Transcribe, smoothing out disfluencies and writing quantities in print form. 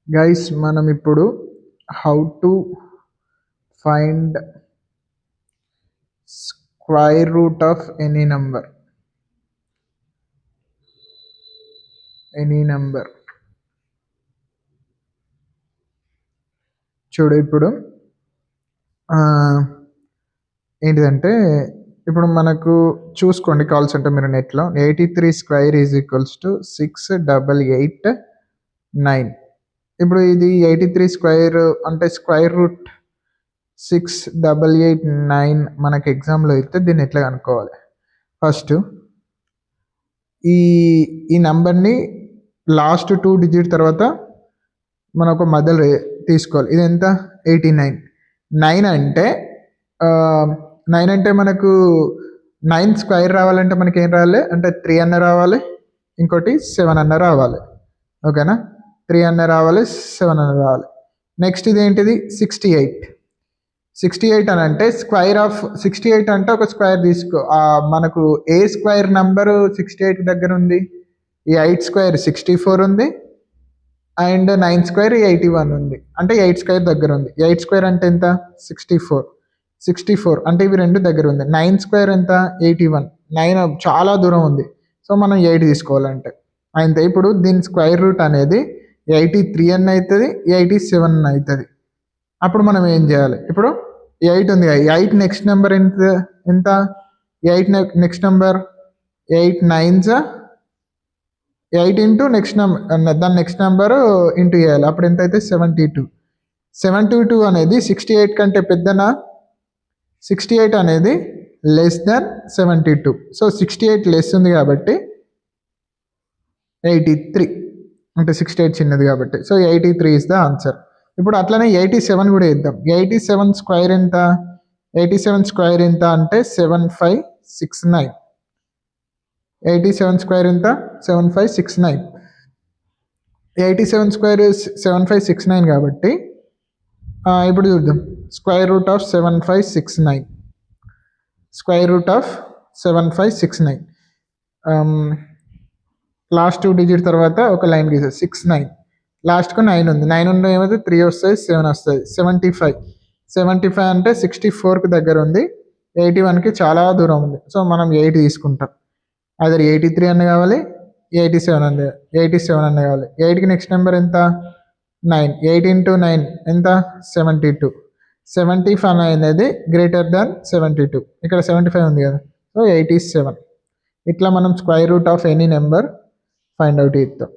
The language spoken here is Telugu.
గైస్ మనం ఇప్పుడు how to find square root of any number చూడు ఇప్పుడు ఏంటిదంటే ఇప్పుడు మనకు చూసుకోండి కాల్స్ అంటే మీరు నెట్లో 83 స్క్వేర్ ఈజ్ ఈక్వల్స్ టు 688 ఇప్పుడు ఇది 83 స్క్వేర్ అంటే స్క్వేర్ రూట్ 6889 మనకు ఎగ్జామ్లో అయితే దీన్ని ఎట్లా కనుక్కోవాలి. ఫస్ట్ ఈ నెంబర్ని లాస్ట్ 2 డిజిట్ తర్వాత మనం ఒక మధ్యలో తీసుకోవాలి. ఇది ఎంత 89. 9 అంటే మనకు 9 స్క్వేర్ రావాలంటే మనకి ఏం రావాలి అంటే 3 అన్న రావాలి, ఇంకోటి 7 అన్న రావాలి. ఓకేనా, 3 అన్న రావాలి, 7 అన్న రావాలి. నెక్స్ట్ ఇది ఏంటిది 68 అని అంటే స్క్వేర్ ఆఫ్ 68 అంటే ఒక స్క్వేర్ తీసుకో. మనకు ఏ స్క్వేర్ నెంబరు 68 దగ్గర ఉంది, ఈ 8 స్క్వేర్ 64 ఉంది అండ్ 9 స్క్వేర్ 81 ఉంది, అంటే 8 స్క్వేర్ దగ్గర ఉంది. 8 స్క్వేర్ అంటే ఎంత 64 అంటే ఇవి రెండు దగ్గర ఉంది. 9 స్క్వేర్ ఎంత 81, 9 చాలా దూరం ఉంది. సో మనం 8 తీసుకోవాలంటే అంతే. ఇప్పుడు దీని స్క్వేర్ రూట్ అనేది 83 అని అవుతుంది, 87 అని అవుతుంది. అప్పుడు మనం ఏం చేయాలి, ఇప్పుడు 8 ఉంది కదా, 8 నెక్స్ట్ నెంబర్ ఎంత 8 next number 8 9s 8 into next number, దాని నెక్స్ట్ నెంబర్ ఇంటూ చేయాలి. అప్పుడు ఎంత అయితే 72 అనేది 68 కంటే పెద్దనా, 68 అనేది లెస్ దాన్ 72. సో 68 లెస్ ఉంది కాబట్టి 83 అంటే 68 చిన్నది కాబట్టి, సో 83 ఇస్ ద ఆన్సర్. ఇప్పుడు అట్లనే 87 కూడా ఇద్దాం. 87 స్క్వేర్ ఎంత అంటే 7569. 87 స్క్వేర్ ఎంత 7569. 87 స్క్వేర్ 7569 కాబట్టి ఇప్పుడు చూద్దాం square root of 7569. Last 2 digit తర్వాత ఒక లైన్ గీసేది 69, లాస్ట్కు 9 ఉంది. 9 ఉండే ఏమైతే 3 వస్తుంది, 7 వస్తుంది. 75 అంటే 64కి దగ్గర ఉంది, 81కి చాలా దూరం ఉంది. సో మనం 8 తీసుకుంటాం. అదే 83 అన్న కావాలి, 87 అన్న కావాలి. 8కి నెక్స్ట్ నెంబర్ ఎంత 9, 8 ఇంటూ 9 ఎంత 72. 75 అనేది గ్రేటర్ దాన్ 72, ఇక్కడ 75 ఉంది కదా, సో 87. ఇట్లా మనం square root of any number find out చేస్తాం.